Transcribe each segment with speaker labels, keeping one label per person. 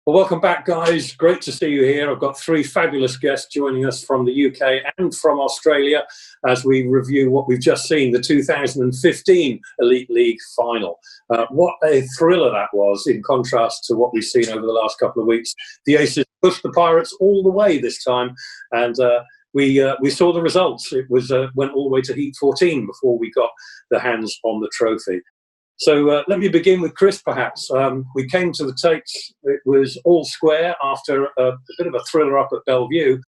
Speaker 1: Well, welcome back, guys. Great to see you here. I've got three fabulous guests joining us from the UK and from Australia as we review what we've just seen, the 2015 Elite League final. What a thriller that was, in contrast to what we've seen over the last couple of weeks. The Aces pushed the Pirates all the way this time, and we saw the results. It was went all the way to Heat 14 before we got the hands on the trophy. So let me begin with Chris, perhaps. We came to the takes. It was all square after a bit of a thriller up at Bellevue.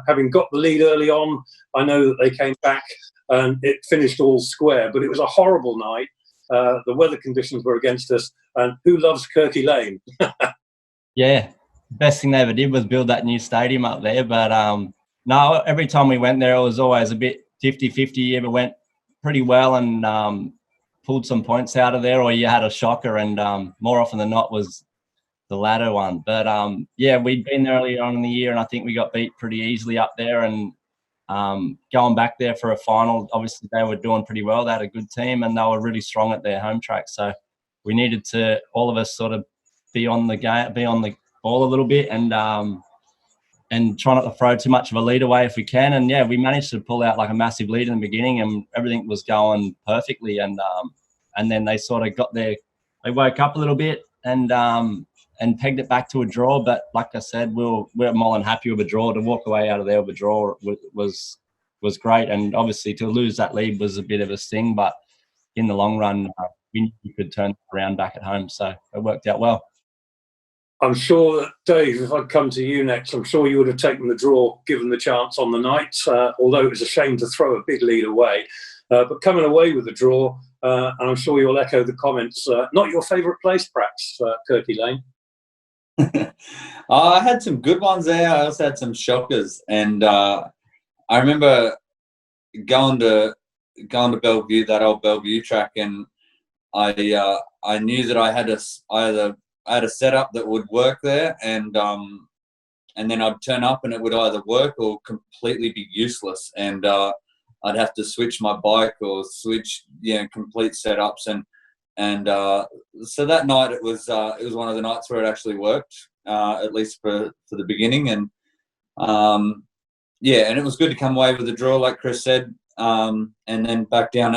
Speaker 1: Having got the lead early on, I know that they came back and it finished all square, but it was a horrible night. The weather conditions were against us, and who loves Kirky Lane?
Speaker 2: Yeah, best thing they ever did was build that new stadium up there. But no, every time we went there, it was always a bit 50-50. It went pretty well and pulled some points out of there, or you had a shocker, and more often than not was the latter one. But yeah, we'd been there earlier on in the year, and I think we got beat pretty easily up there. And going back there for a final, obviously they were doing pretty well. They had a good team, and they were really strong at their home track. So we needed to, all of us, sort of be on the game, be on the ball a little bit, and try not to throw too much of a lead away if we can. And yeah, we managed to pull out like a massive lead in the beginning, and everything was going perfectly. And then they sort of got there, they woke up a little bit and pegged it back to a draw. But like I said, we're more than happy with a draw. To walk away out of there with a draw was great. And obviously to lose that lead was a bit of a sting, but in the long run, we knew we could turn it around back at home. So it worked out well.
Speaker 1: I'm sure that, Dave, if I'd come to you next, I'm sure you would have taken the draw given the chance on the night, although it was a shame to throw a big lead away. But coming away with the draw, and I'm sure you'll echo the comments, not your favourite place, perhaps, Kirky Lane?
Speaker 3: I had some good ones there. I also had some shockers. And I remember going to Bellevue, that old Bellevue track, and I knew that I had a setup that would work there, and then I'd turn up and it would either work or completely be useless, and I'd have to switch my bike or switch complete setups, and so that night it was one of the nights where it actually worked, at least for the beginning, and yeah, and it was good to come away with a draw, like Chris said, and then back down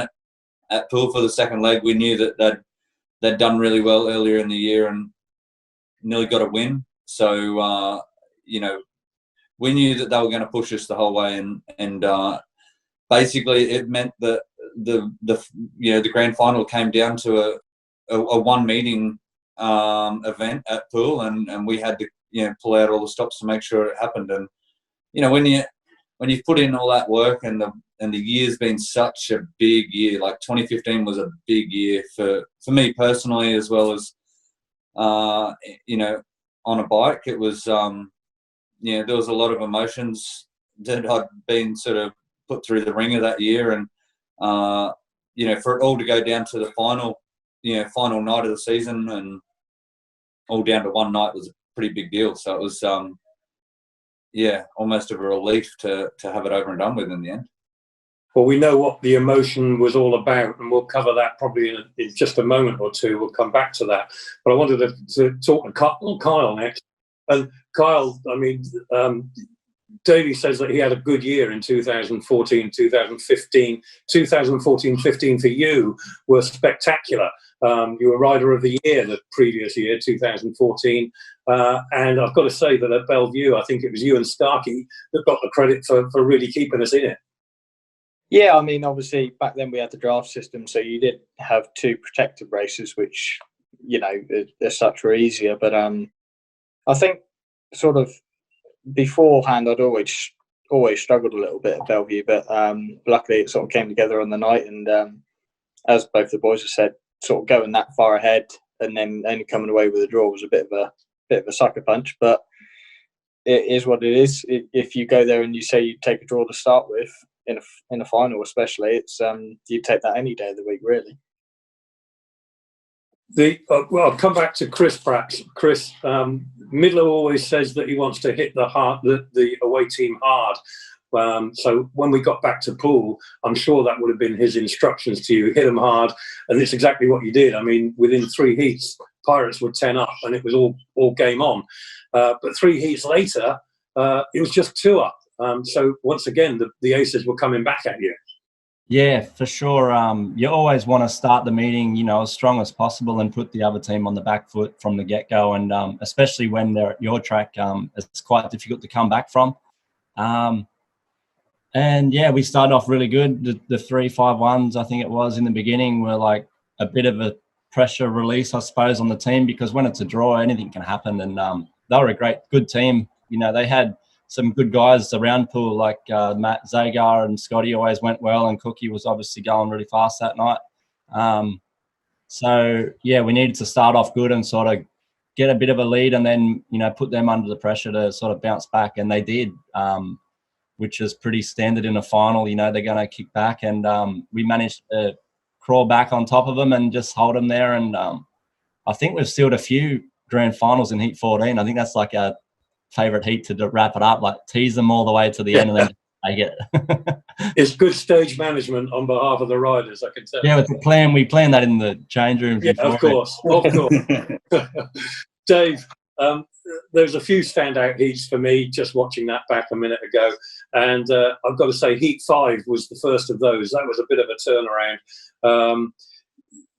Speaker 3: at Poole for the second leg. We knew that they'd done really well earlier in the year and nearly got a win. So, we knew that they were going to push us the whole way. And basically it meant that the grand final came down to a one meeting event at Poole, and we had to, pull out all the stops to make sure it happened. And, when you've put in all that work and the year's been such a big year, like 2015 was a big year for me personally, as well as, on a bike. It was, there was a lot of emotions that I'd been sort of put through the ringer that year. And, for it all to go down to the final night of the season and all down to one night was a pretty big deal. So it was, almost of a relief to have it over and done with in the end.
Speaker 1: Well, we know what the emotion was all about, and we'll cover that probably in just a moment or two. We'll come back to that. But I wanted to talk to Kyle next. And Kyle, I mean, Davey says that he had a good year in 2014, 2015. 2014-15 for you were spectacular. You were Rider of the Year the previous year, 2014. And I've got to say that at Bellevue, I think it was you and Starkey that got the credit for really keeping us in it.
Speaker 4: Yeah, I mean, obviously back then we had the draft system, so you did have two protected races, which, as such were easier. But I think sort of beforehand I'd always struggled a little bit at Bellevue, but luckily it sort of came together on the night. And as both the boys have said, sort of going that far ahead and then only coming away with a draw was a bit of a sucker punch. But it is what it is. If you go there and you say you take a draw to start with, in a final especially, it's you take that any day of the week, really.
Speaker 1: Well, I'll come back to Chris perhaps. Chris, Midler always says that he wants to hit the away team hard. So when we got back to Poole, I'm sure that would have been his instructions to you: hit them hard, and it's exactly what you did. I mean, within 3 heats, Pirates were 10 up, and it was all game on. But 3 heats later, it was just 2 up. So once again, the aces were coming back at you.
Speaker 2: Yeah, for sure. You always want to start the meeting, you know, as strong as possible and put the other team on the back foot from the get-go. And especially when they're at your track, it's quite difficult to come back from. And yeah, we started off really good. The 3-5-1s, I think it was in the beginning, were like a bit of a pressure release, I suppose, on the team, because when it's a draw, anything can happen. And they were a good team. You know, they had some good guys around Poole, like Matt Zagar and Scotty always went well, and Cookie was obviously going really fast that night. So yeah, we needed to start off good and sort of get a bit of a lead, and then, you know, put them under the pressure to sort of bounce back, and they did. Which is pretty standard in a final. You know, they're going to kick back, and we managed to crawl back on top of them and just hold them there. And I think we've sealed a few grand finals in Heat 14. I think that's like our favourite heat to wrap it up, like tease them all the way to the end and then take it.
Speaker 1: It's good stage management on behalf of the riders, I can tell.
Speaker 2: Yeah, it's a plan. We planned that in the change rooms.
Speaker 1: Yeah, of course. Dave, there's a few standout heats for me, just watching that back a minute ago. And I've got to say, Heat 5 was the first of those. That was a bit of a turnaround.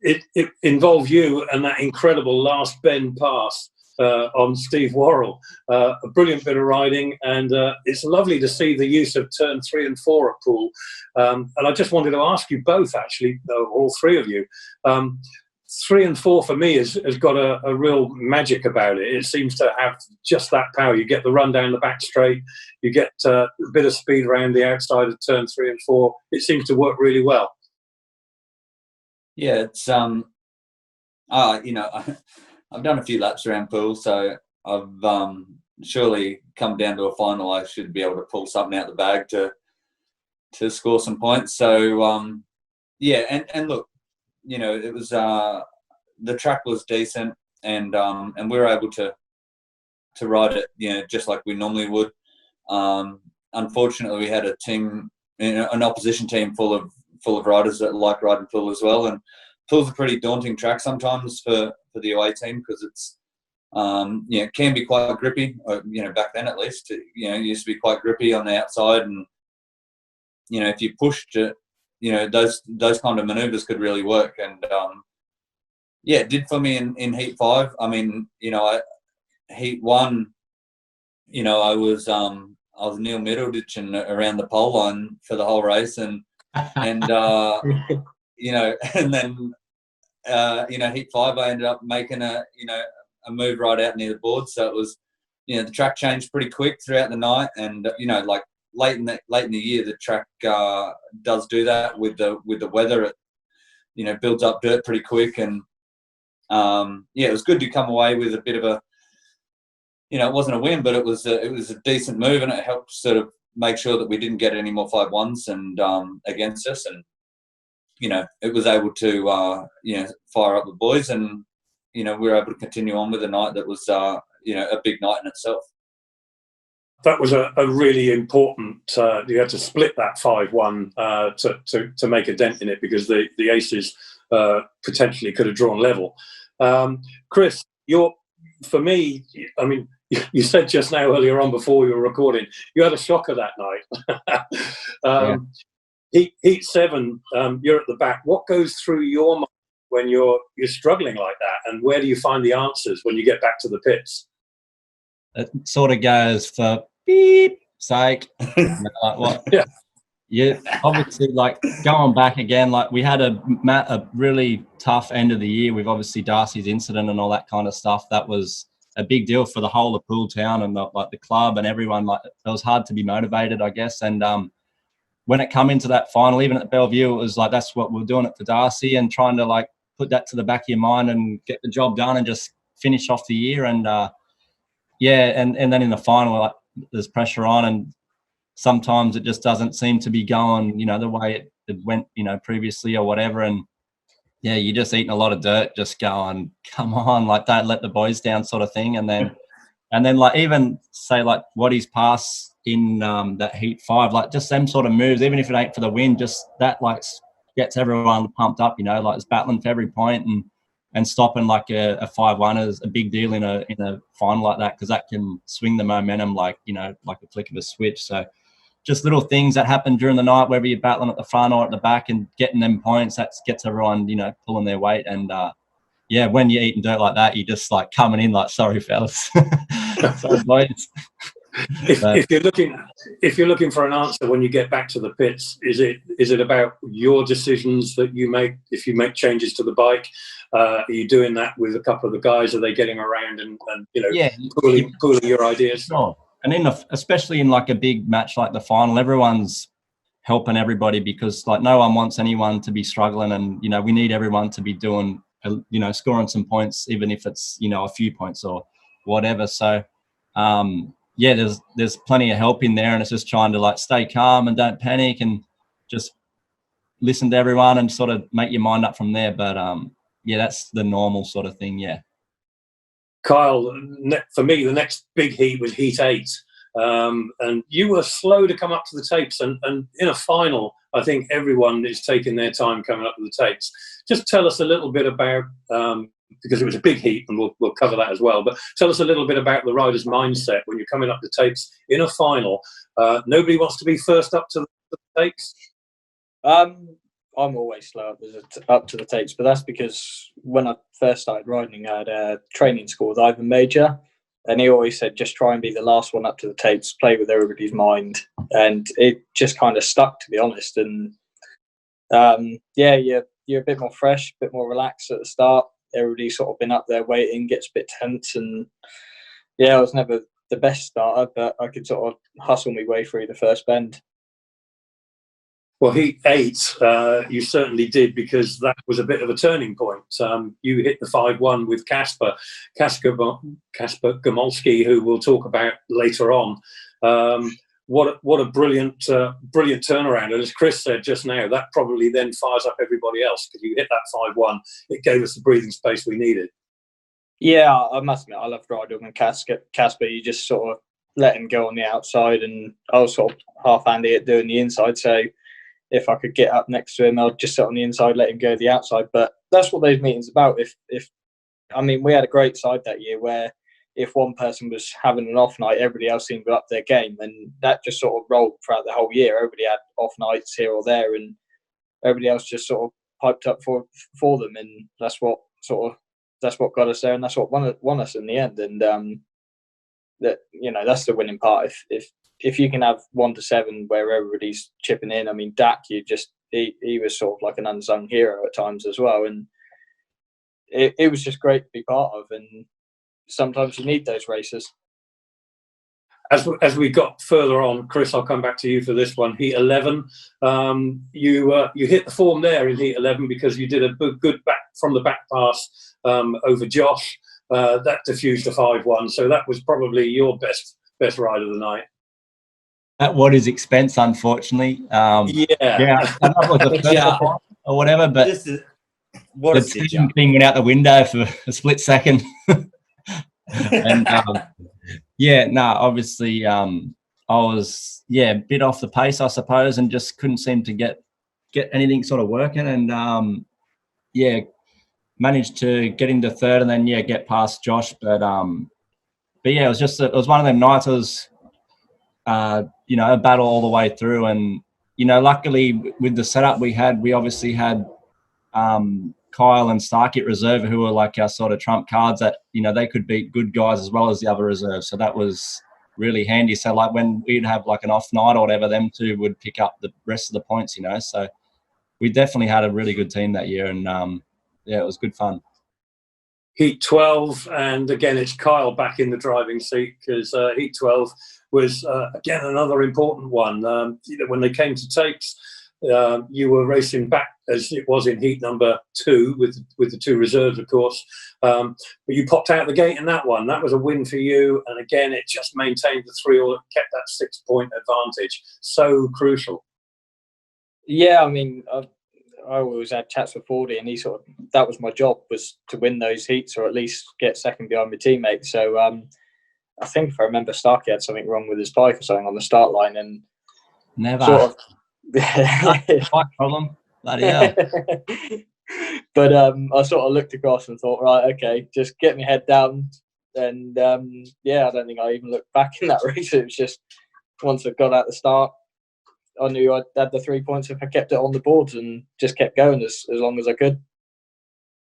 Speaker 1: It involved you and that incredible last bend pass on Steve Worrell. A brilliant bit of riding, and it's lovely to see the use of turn 3 and 4 at Poole. And I just wanted to ask you both, actually, all three of you. 3 and 4 for me has got a real magic about it. It seems to have just that power. You get the run down the back straight, you get a bit of speed around the outside of turn 3 and 4. It seems to work really well.
Speaker 3: Yeah, it's you know, I've done a few laps around Poole, so I've surely come down to a final. I should be able to pull something out the bag to score some points. So yeah, and look, you know, it was the track was decent, and we were able to ride it, you know, just like we normally would. Unfortunately, we had a team, you know, an opposition team full of riders that like riding Poole as well, and Poole's a pretty daunting track sometimes for the away team, because it's you know, it can be quite grippy, or, you know, back then at least, you know, it used to be quite grippy on the outside, and you know, if you pushed it, you know, those kind of manoeuvres could really work. And yeah, it did for me in Heat 5. I mean, you know, Heat 1, you know, I was Neil Middleditch around the pole line for the whole race, and you know, and then you know, Heat 5, I ended up making a move right out near the board. So it was, you know, the track changed pretty quick throughout the night, and you know, like late in the year, the track does do that with the weather. It, you know, builds up dirt pretty quick, and yeah, it was good to come away with a bit of a, you know, it wasn't a win, but it was a decent move, and it helped sort of make sure that we didn't get any more 5-1s and against us, and you know, it was able to you know, fire up the boys, and you know, we were able to continue on with a night that was you know, a big night in itself.
Speaker 1: That was a really important. You had to split that 5-1 to make a dent in it, because the aces potentially could have drawn level. Chris, for me, I mean, you said just now earlier on before we were recording, you had a shocker that night. Heat 7, you're at the back. What goes through your mind when you're struggling like that, and where do you find the answers when you get back to the pits?
Speaker 2: It sort of goes for beep, sake. Like, what? Yeah, obviously, like going back again, like we had a really tough end of the year with obviously Darcy's incident and all that kind of stuff. That was a big deal for the whole of Poole Town and the club and everyone. Like, it was hard to be motivated, I guess. And when it come into that final, even at Bellevue, it was like, that's what we're doing it for Darcy, and trying to like put that to the back of your mind and get the job done and just finish off the year. And yeah, and then in the final, like, there's pressure on, and sometimes it just doesn't seem to be going, you know, the way it went, you know, previously or whatever. And yeah, you're just eating a lot of dirt, just going, come on, like, don't let the boys down, sort of thing. And then like, even say like Waddy's pass in that Heat 5, like just them sort of moves, even if it ain't for the win, just that like gets everyone pumped up, you know, like it's battling for every point. and stopping like a 5-1 is a big deal in a final like that, because that can swing the momentum like like a flick of a switch. So just little things that happen during the night, whether you're battling at the front or at the back, and getting them points, that gets everyone pulling their weight. And yeah, when you're eating dirt like that, you just like coming in like, sorry fellas. Sorry boys.
Speaker 1: If you're looking for an answer when you get back to the pits, is it about your decisions that you make if you make changes to the bike? Are you doing that with a couple of the guys? Are they getting around and pooling your ideas?
Speaker 2: Sure. And especially in like a big match like the final, everyone's helping everybody, because like no one wants anyone to be struggling, and we need everyone to be doing scoring some points, even if it's a few points or whatever. So yeah, there's plenty of help in there, and it's just trying to like stay calm and don't panic and just listen to everyone and sort of make your mind up from there. But yeah, that's the normal sort of thing. Yeah.
Speaker 1: Kyle, for me, the next big heat was Heat 8. And you were slow to come up to the tapes, and in a final, I think everyone is taking their time coming up to the tapes. Just tell us a little bit about, because it was a big heat, and we'll cover that as well, but tell us a little bit about the rider's mindset when you're coming up to tapes in a final. Nobody wants to be first up to the tapes.
Speaker 4: I'm always slow up to the tapes, but that's because when I first started riding, I had a training school with Ivan Major, and he always said, just try and be the last one up to the tapes, play with everybody's mind. And it just kind of stuck, to be honest. And yeah, you're a bit more fresh, a bit more relaxed at the start. Everybody's sort of been up there waiting, gets a bit tense. And yeah, I was never the best starter, but I could sort of hustle my way through the first bend.
Speaker 1: Well, Heat 8, you certainly did, because that was a bit of a turning point. You hit the 5-1 with Kasper Gomolski, who we'll talk about later on. What a brilliant turnaround. And as Chris said just now, that probably then fires up everybody else, because you hit that 5-1. It gave us the breathing space we needed. Yeah,
Speaker 4: I must admit, I loved riding with Kasper. You just sort of let him go on the outside, and I was sort of half-handy at doing the inside. So if I could get up next to him, I'd just sit on the inside, let him go the outside. But that's what those meetings are about. If I mean, we had a great side that year where if one person was having an off night, everybody else seemed to up their game, and that just sort of rolled throughout the whole year. Everybody had off nights here or there, and everybody else just sort of piped up for them, and that's what got us there, and that's what won us in the end. And that's the winning part. If you can have 1 to 7 where everybody's chipping in. I mean, Dak, he was sort of like an unsung hero at times as well, and it was just great to be part of. And sometimes you need those races.
Speaker 1: As we got further on, Chris, I'll come back to you for this one. Heat 11, you hit the form there in Heat 11, because you did a good back from the back pass over Josh. That diffused a 5-1, so that was probably your best ride of the night.
Speaker 2: At what his expense, unfortunately. Yeah, I don't know if it was the first one or whatever, but the team thing went out the window for a split second. And obviously I was a bit off the pace, I suppose, and just couldn't seem to get anything sort of working. And managed to get into third, and then get past Josh. But yeah, it was one of them nights. It was a battle all the way through, and luckily with the setup we obviously had Kyle and Starkey at reserve, who were like our sort of trump cards that they could beat good guys as well as the other reserves. So that was really handy. So like when we'd have like an off night or whatever, them two would pick up the rest of the points. So we definitely had a really good team that year, and it was good fun.
Speaker 1: Heat 12, and again it's Kyle back in the driving seat, because Heat 12 was again another important one. When they came to tapes, you were racing back as it was in heat number 2 with the 2 reserves, of course. But you popped out the gate in that one. That was a win for you, and again it just maintained the 3, or kept that 6-point advantage. So crucial.
Speaker 4: Yeah, I mean, I always had chats with Fordy, and that was my job, was to win those heats, or at least get second behind my teammates. So I think if I remember, Starkey had something wrong with his bike or something on the start line, and
Speaker 2: never bike problem. Bloody hell.
Speaker 4: But I sort of looked across and thought, right, okay, just get my head down. And yeah, I don't think I even looked back in that race. It was just once I got out the start, I knew I'd had the 3 points if I kept it on the boards and just kept going as long as I could.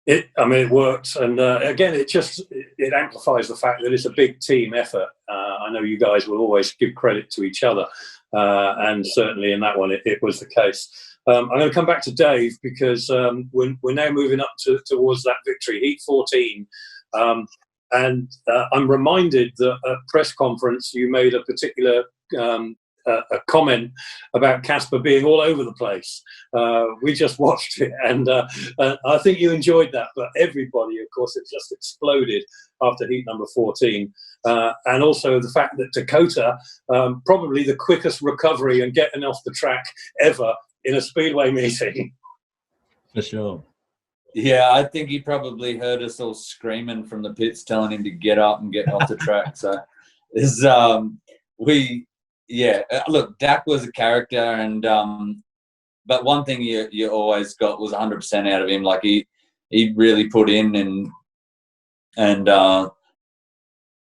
Speaker 1: It worked, and again, it amplifies the fact that it's a big team effort. I know you guys will always give credit to each other, and certainly in that one, it was the case. I'm going to come back to Dave because we're now moving up towards that victory, Heat 14, and I'm reminded that at press conference you made a particular a comment about Casper being all over the place. We just watched it, and I think you enjoyed that. But everybody, of course, it just exploded after heat number 14, and also the fact that Dakota, probably the quickest recovery and getting off the track ever in a speedway meeting.
Speaker 2: For sure.
Speaker 3: Yeah, I think he probably heard us all screaming from the pits, telling him to get up and get off the track. So, look, Dak was a character, and but one thing you always got was 100% out of him. Like he really put in, and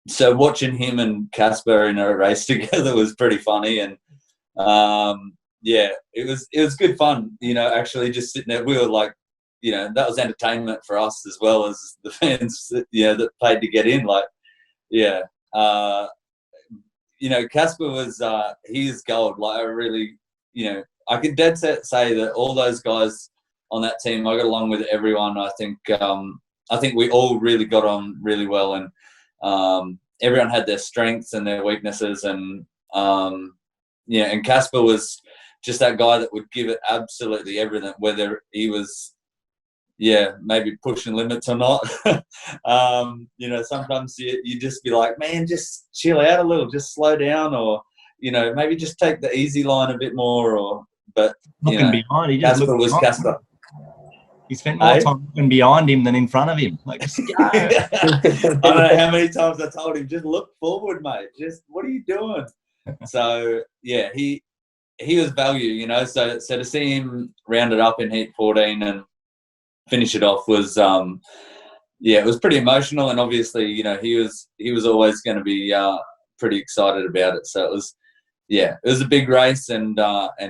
Speaker 3: so watching him and Casper in a race together was pretty funny, and yeah, it was good fun. You know, actually just sitting there, we were like, you know, that was entertainment for us as well as the fans that, you know, that paid to get in. Like, yeah. You know, Casper was, he's gold. Like, I really, you know, I can dead set say that all those guys on that team, I got along with everyone. I think we all really got on really well, and everyone had their strengths and their weaknesses, and yeah, and Casper was just that guy that would give it absolutely everything, whether he was, yeah, maybe pushing limits or not. You know, sometimes you just be like, man, just chill out a little, just slow down, or, you know, maybe just take the easy line a bit more, but
Speaker 2: looking behind, he just
Speaker 3: Casper was Casper.
Speaker 2: He spent more time looking behind him than in front of him. Like, just go.
Speaker 3: I don't know how many times I told him, just look forward, mate. Just, what are you doing? So, yeah, he was value, you know. So to see him round it up in Heat 14 and finish it off was, yeah, it was pretty emotional. And obviously, you know, he was always going to be pretty excited about it. So it was, yeah, it was a big race, and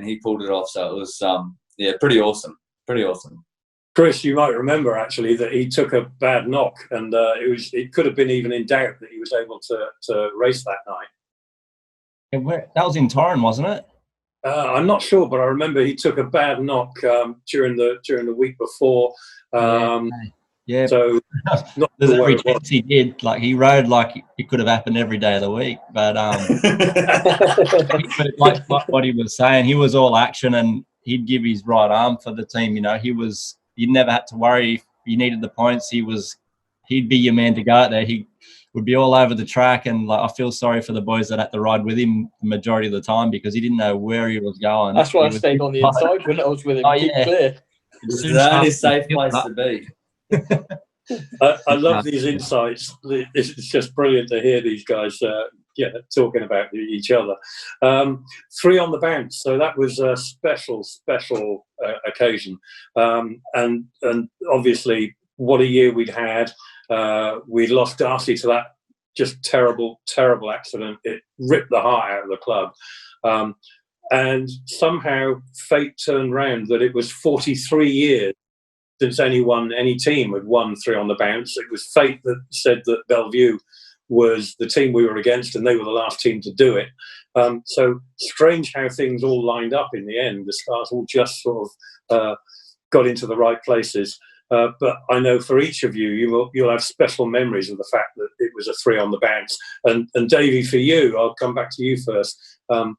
Speaker 3: he pulled it off. So it was, yeah, pretty awesome. Pretty awesome.
Speaker 1: Chris, you might remember actually that he took a bad knock, and it could have been even in doubt that he was able to race that night.
Speaker 2: That was in Torrens, wasn't it?
Speaker 1: I'm not sure, but I remember he took a bad knock during the week before.
Speaker 2: Yeah.
Speaker 1: So not
Speaker 2: there's
Speaker 1: sure
Speaker 2: every chance he did. Like, he rode like it could have happened every day of the week. But like what he was saying, he was all action, and he'd give his right arm for the team. You know, you never had to worry if you needed the points. He'd be your man to go out there. He would be all over the track, and like, I feel sorry for the boys that had to ride with him the majority of the time because he didn't know where he was going.
Speaker 4: That's why I stayed on the inside when I was with him.
Speaker 2: Oh,
Speaker 4: Keep
Speaker 2: yeah.
Speaker 4: clear.
Speaker 3: It's the only safe place to be.
Speaker 1: I love these insights. It's just brilliant to hear these guys talking about each other. 3 on the bounce, so that was a special occasion, and obviously what a year we'd had. We lost Darcy to that just terrible accident. It ripped the heart out of the club, and somehow fate turned round that it was 43 years since any team had won 3 on the bounce. It was fate that said that Bellevue was the team we were against, and they were the last team to do it. So strange how things all lined up in the end. The stars all just sort of got into the right places. But I know for each of you'll have special memories of the fact that it was a 3 on the bounce. And Davey, for you, I'll come back to you first,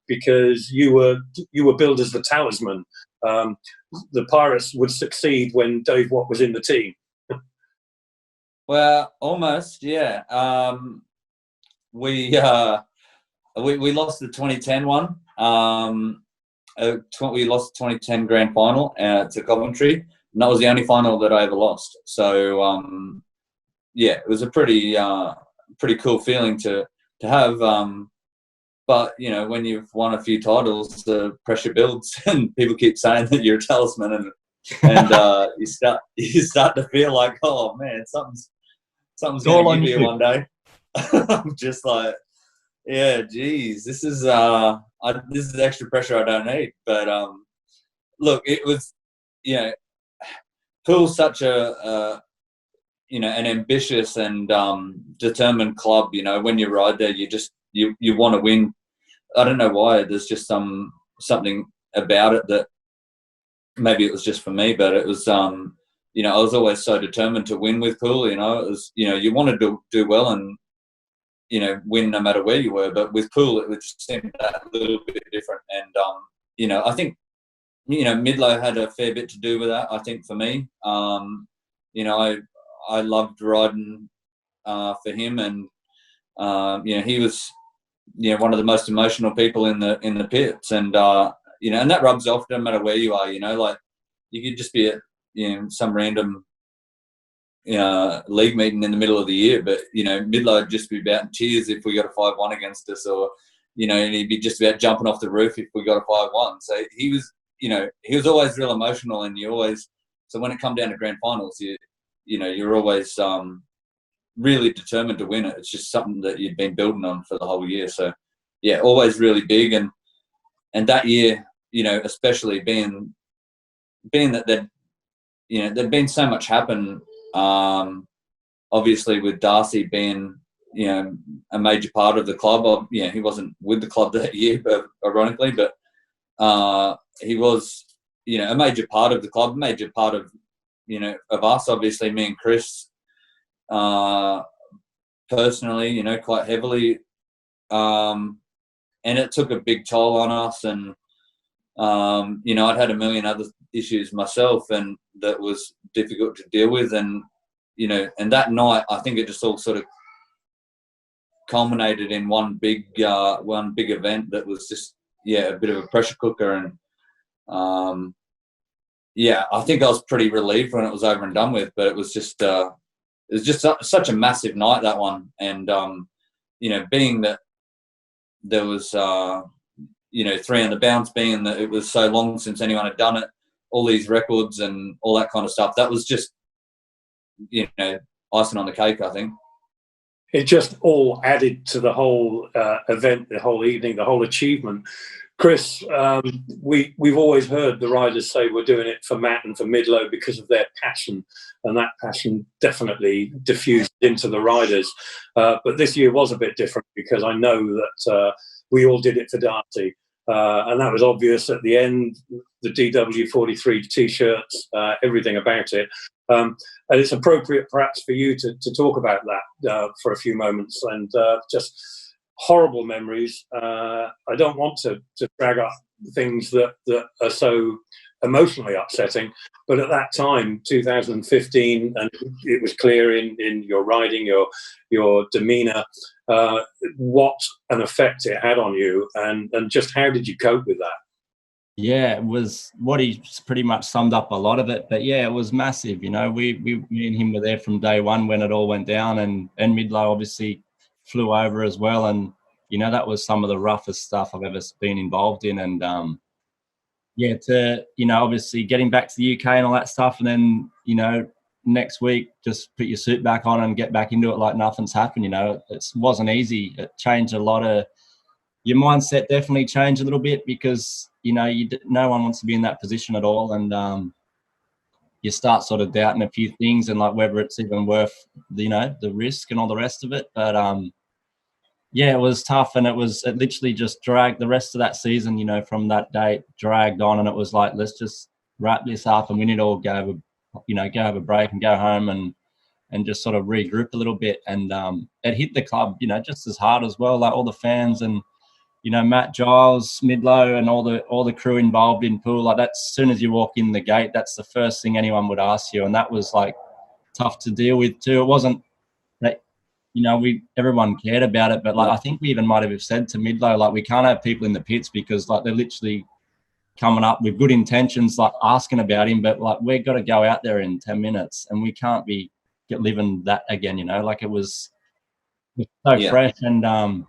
Speaker 1: because you were billed as the talisman. The Pirates would succeed when Dave Watt was in the team.
Speaker 3: Well, almost, yeah. We lost the 2010 one. We lost the 2010 grand final to Coventry, and that was the only final that I ever lost. So yeah, it was a pretty cool feeling to have. But, you know, when you've won a few titles, the pressure builds, and people keep saying that you're a talisman, and and you start to feel like, oh man, something's going to give you one day. I'm just like, yeah, geez, this is extra pressure I don't need. But look, it was, you know, Poole's such a you know, an ambitious and determined club. You know, when you ride there, you want to win. I don't know why. There's just something about it that maybe it was just for me, but it was you know, I was always so determined to win with Poole. You know, it was, you know, you wanted to do well and, you know, win no matter where you were. But with Poole, it just seemed a little bit different. And you know, I think, you know, Midlow had a fair bit to do with that. I think for me, you know, I loved riding for him, and you know, he was, you know, one of the most emotional people in the pits, and you know, and that rubs off no matter where you are. You know, like you could just be at, you know, some random league meeting in the middle of the year, but you know, Midlow would just be about in tears if we got a 5-1 against us, or you know, and he'd be just about jumping off the roof if we got a 5-1. So he was, you know, he was always real emotional, and so when it come down to grand finals, you know, you're always really determined to win it. It's just something that you'd been building on for the whole year. So yeah, always really big, and that year, you know, especially being that you know, there'd been so much happen. Obviously, with Darcy being, you know, a major part of the club. Yeah, he wasn't with the club that year, but ironically, but he was, you know, a major part of the club, major part of, you know, of us. Obviously, me and Chris, personally, you know, quite heavily, and it took a big toll on us. And you know, I'd had a million other issues myself, and that was difficult to deal with. And you know, and that night, I think it just all sort of culminated in one big event that was just, yeah, a bit of a pressure cooker. And yeah, I think I was pretty relieved when it was over and done with. But it was just such a massive night, that one. And you know, being that there was you know, 3 on the bounce, being that it was so long since anyone had done it, all these records and all that kind of stuff, that was just, you know, icing on the cake, I think.
Speaker 1: It just all added to the whole event, the whole evening, the whole achievement. Chris, we've always heard the riders say we're doing it for Matt and for Midlow because of their passion, and that passion definitely diffused into the riders. But this year was a bit different, because I know that we all did it for Darcy. And that was obvious at the end, the DW43 T-shirts, everything about it. And it's appropriate perhaps for you to talk about that for a few moments, and just horrible memories. I don't want to drag up things that are so emotionally upsetting, but at that time, 2015, and it was clear in your riding, your demeanour, what an effect it had on you, and just how did you cope with that?
Speaker 2: Yeah, it was what he pretty much summed up a lot of it. But yeah, it was massive. You know, me and him were there from day one when it all went down, and Midlow obviously flew over as well. And you know, that was some of the roughest stuff I've ever been involved in. And yeah, to, you know, obviously getting back to the UK and all that stuff, and then, you know, next week just put your suit back on and get back into it like nothing's happened. You know, it wasn't easy. It changed a lot of your mindset. Definitely changed a little bit, because you know, no one wants to be in that position at all, and you start sort of doubting a few things, and like whether it's even worth, you know, the risk and all the rest of it. But yeah, it was tough, and it literally just dragged the rest of that season, you know, from that date dragged on, and it was like, let's just wrap this up, and we need to all go have a break and go home and just sort of regroup a little bit. And it hit the club, you know, just as hard as well, like all the fans and, you know, Matt, Giles, Midlow, and all the crew involved in Poole. Like, that's, as soon as you walk in the gate, that's the first thing anyone would ask you, and that was like tough to deal with too. It wasn't that, you know, everyone cared about it, but like I think we even might have said to Midlow, like, we can't have people in the pits because like they're literally coming up with good intentions, like asking about him, but like we've got to go out there in 10 minutes, and we can't be living that again. You know, like it was so fresh, and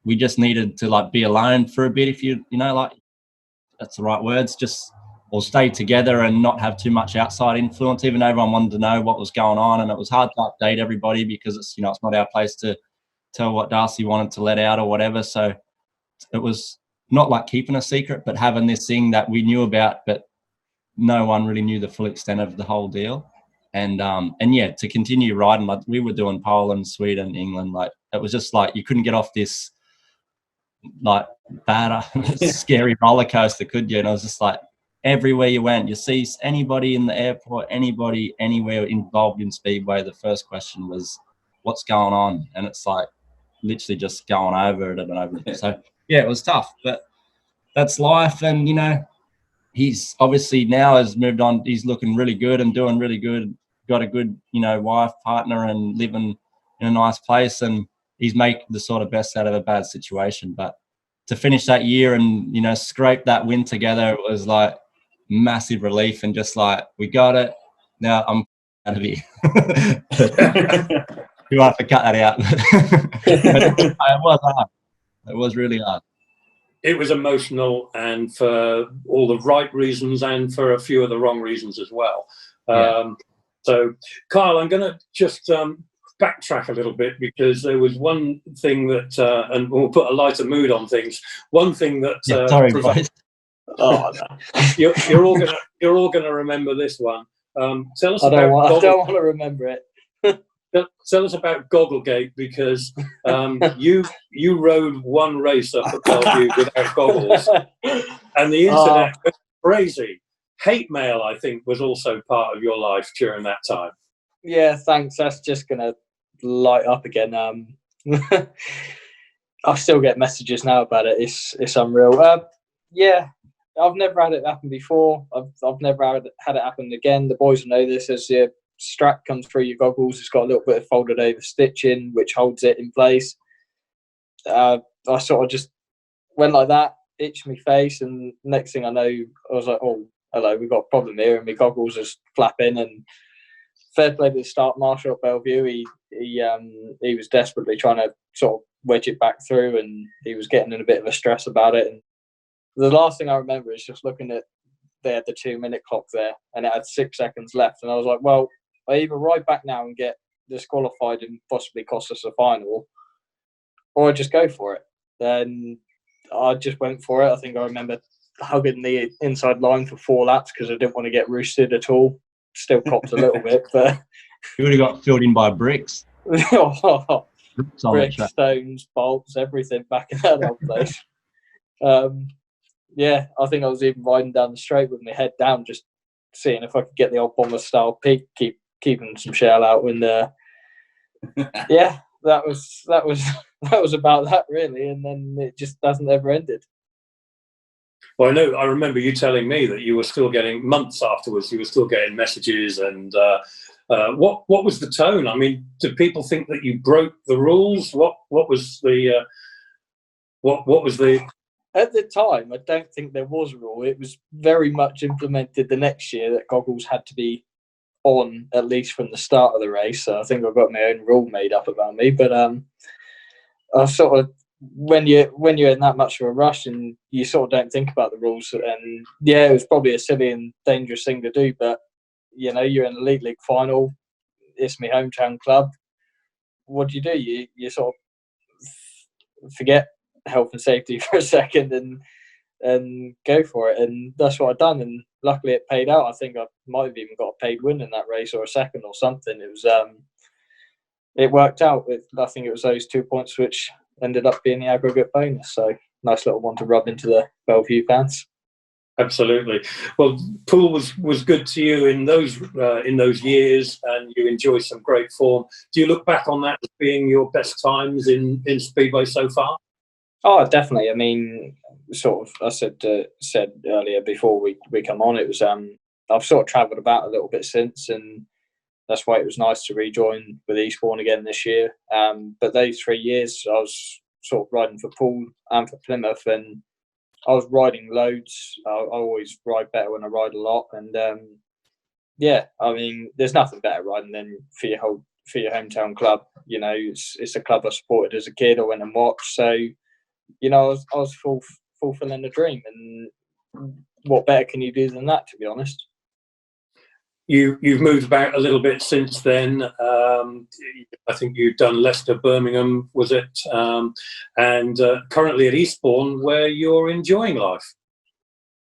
Speaker 2: we just needed to like be alone for a bit, if you know, like, that's the right words, just or stay together and not have too much outside influence, even though everyone wanted to know what was going on. And it was hard to update everybody because it's, you know, it's not our place to tell what Darcy wanted to let out or whatever. So it was not like keeping a secret, but having this thing that we knew about, but no one really knew the full extent of the whole deal. And yeah, to continue riding, like we were doing Poland, Sweden, England, like it was just like you couldn't get off this like bad, scary roller coaster, could you? And I was just like, everywhere you went, you see anybody in the airport, anybody anywhere involved in Speedway, the first question was, what's going on? And it's like literally just going over it and over it. So yeah, it was tough, but that's life. And you know, he's obviously now has moved on. He's looking really good and doing really good. Got a good, you know, wife, partner, and living in a nice place. And he's making the sort of best out of a bad situation. But to finish that year and, you know, scrape that win together, it was like massive relief and just like, we got it. Now I'm out of here. You have to cut that out. It was hard. It was really hard.
Speaker 1: It was emotional, and for all the right reasons and for a few of the wrong reasons as well.
Speaker 2: Yeah.
Speaker 1: So, Kyle, I'm going to just backtrack a little bit, because there was one thing that, and we'll put a lighter mood on things. One thing that
Speaker 2: sorry, guys.
Speaker 1: Oh, no. you're all gonna remember this one. Tell us
Speaker 4: I don't
Speaker 1: about.
Speaker 4: want to remember it.
Speaker 1: Tell us about Gogglegate, because you rode one race up at Bellevue without goggles, and the internet was crazy. Hate mail, I think, was also part of your life during that time.
Speaker 4: Yeah, thanks. That's just gonna light up again. I still get messages now about it. It's unreal. Yeah, I've never had it happen before. I've never had it happen again. The boys know this. As your strap comes through your goggles, it's got a little bit of folded over stitching which holds it in place. I sort of just went like that, itched my face, and next thing I know, I was like, oh, hello, we've got a problem here, and my goggles are flapping. And fair play to the start marshal at Bellevue. He was desperately trying to sort of wedge it back through, and he was getting in a bit of a stress about it. And the last thing I remember is just looking at, they had the 2-minute clock there, and it had 6 seconds left, and I was like, well, I either ride back now and get disqualified and possibly cost us a final, or I just go for it. Then I just went for it. I think I remember hugging the inside line for 4 laps because I didn't want to get roosted at all. Still copped a little bit, but
Speaker 2: You would have got filled in by bricks.
Speaker 4: Bricks, stones, bolts, everything back in that old place. Yeah, I think I was even riding down the straight with my head down, just seeing if I could get the old bomber style peak, keeping some shell out. And yeah, that was about that really. And then it just hasn't ever ended.
Speaker 1: Well, I remember you telling me that you were still getting, months afterwards, you were still getting messages. And what was the tone? I mean, did people think that you broke the rules? What was the what was the?
Speaker 4: At the time, I don't think there was a rule. It was very much implemented the next year that goggles had to be on at least from the start of the race. So I think I've got my own rule made up about me. But I sort of, when you're in that much of a rush and you sort of don't think about the rules, and yeah, it was probably a silly and dangerous thing to do. But you know, you're in the Elite League final. It's my hometown club. What do? You sort of forget health and safety for a second and go for it. And that's what I've done. And luckily it paid out. I think I might have even got a paid win in that race, or a second or something. It was it worked out. I think it was those 2 points which ended up being the aggregate bonus. So nice little one to rub into the Bellevue fans.
Speaker 1: Absolutely. Well, Poole was good to you in those years, and you enjoyed some great form. Do you look back on that as being your best times in Speedway so far?
Speaker 4: Oh, definitely. I mean, sort of, I said earlier before we come on, it was I've sort of travelled about a little bit since, and that's why it was nice to rejoin with Eastbourne again this year. But those 3 years, I was sort of riding for Poole and for Plymouth, and I was riding loads. I always ride better when I ride a lot, and yeah, I mean, there's nothing better riding than for your hometown club. You know, it's a club I supported as a kid. I went and watched, so you know, I was fulfilling a dream. And what better can you do than that, to be honest?
Speaker 1: You've moved about a little bit since then. I think you've done Leicester, Birmingham, was it? And currently at Eastbourne, where you're enjoying life.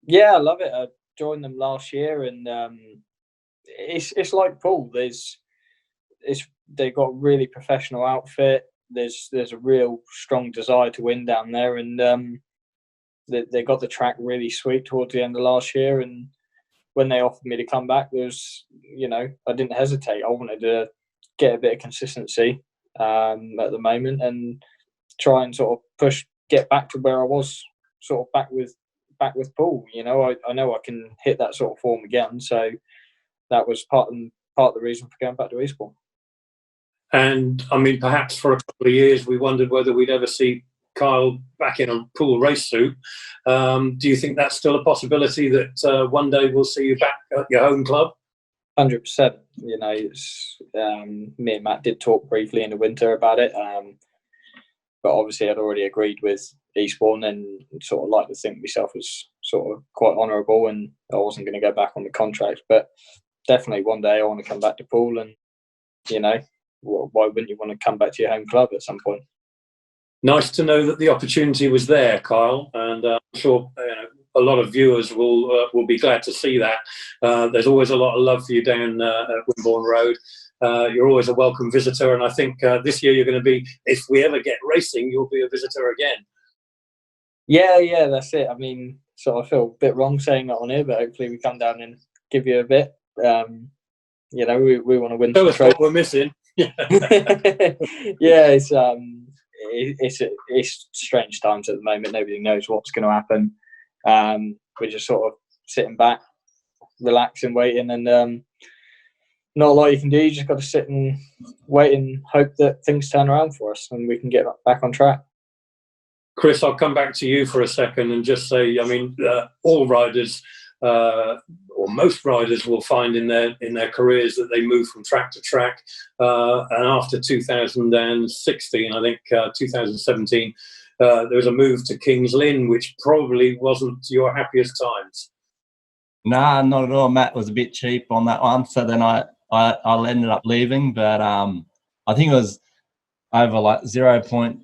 Speaker 4: Yeah, I love it. I joined them last year, and it's like Poole. They've got a really professional outfit. There's a real strong desire to win down there, and they got the track really sweet towards the end of last year. And when they offered me to come back, I didn't hesitate. I wanted to get a bit of consistency at the moment and try and sort of get back to where I was, sort of back with Poole. I know I can hit that sort of form again. So that was part of the reason for going back to Eastbourne.
Speaker 1: And I mean, perhaps for a couple of years, we wondered whether we'd ever see Kyle back in a Poole race suit. Do you think that's still a possibility that one day we'll see you back at your home club?
Speaker 4: 100%. Me and Matt did talk briefly in the winter about it, but obviously I'd already agreed with Eastbourne and sort of like to think myself as sort of quite honourable, and I wasn't going to go back on the contract. But definitely one day I want to come back to Poole, and why wouldn't you want to come back to your home club at some point?
Speaker 1: Nice to know that the opportunity was there, Kyle, and I'm sure a lot of viewers will be glad to see that. There's always a lot of love for you down at Wimborne Road. You're always a welcome visitor, and I think this year you're going to be, if we ever get racing, you'll be a visitor again. Yeah,
Speaker 4: that's it. I mean, I feel a bit wrong saying that on here, but hopefully we come down and give you a bit. We want to win.
Speaker 1: Show us what we're missing.
Speaker 4: Yeah, it's strange times at the moment. Nobody knows what's going to happen. We're just sort of sitting back, relaxing, waiting, and not a lot you can do. You just got to sit and wait and hope that things turn around for us and we can get back on track.
Speaker 1: Chris, I'll come back to you for a second and just say, I mean, all riders, or most riders, will find in their careers that they move from track to track. And after 2016, I think 2017, there was a move to Kings Lynn, which probably wasn't your happiest times.
Speaker 2: Nah, not at all. Matt was a bit cheap on that one, so then I ended up leaving. But I think it was over like 0.5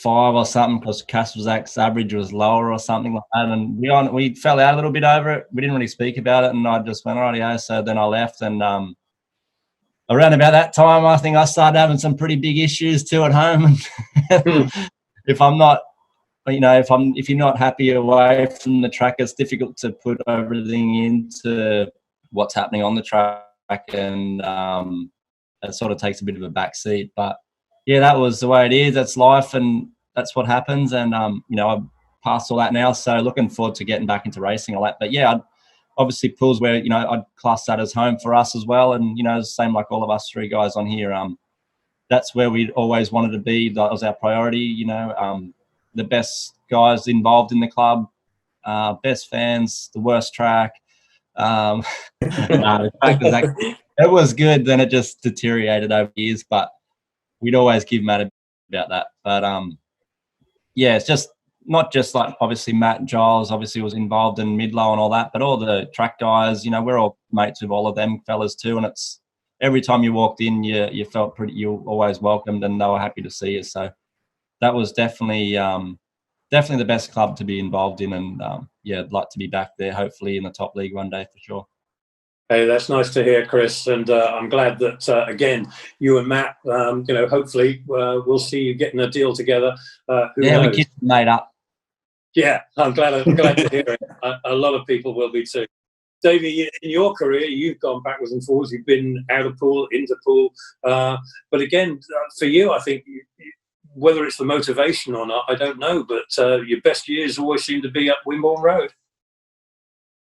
Speaker 2: or something, because Castlezak's average was lower or something like that, and we fell out a little bit over it. We didn't really speak about it, and I just went, rightio. So then I left, and around about that time, I think I started having some pretty big issues too at home. And if I'm not, if you're not happy away from the track, it's difficult to put everything into what's happening on the track, and it sort of takes a bit of a back seat. But yeah, that was the way it is. That's life, and that's what happens. And I've passed all that now, so looking forward to getting back into racing all that. But yeah, obviously Poole's where I'd class that as home for us as well, and the same like all of us three guys on here. That's where we'd always wanted to be. That was our priority. The best guys involved in the club, best fans, the worst track. The fact is that it was good, then it just deteriorated over years. But we'd always give Matt a bit about that. But yeah, it's just not just like obviously Matt and Giles obviously was involved in Midlow and all that, but all the track guys, we're all mates with all of them fellas too. And it's every time you walked in, you felt you were always welcomed, and they were happy to see you. So that was definitely the best club to be involved in, and I'd like to be back there, hopefully in the top league one day for sure.
Speaker 1: Hey, that's nice to hear, Chris, and I'm glad that again you and Matt, hopefully we'll see you getting a deal together. Who knows?
Speaker 2: We keep made up.
Speaker 1: Yeah, I'm glad to hear it. A lot of people will be too. Davey, in your career, you've gone backwards and forwards. You've been out of Poole, into Poole, but again, for you, I think whether it's the motivation or not, I don't know. But your best years always seem to be up Wimborne Road.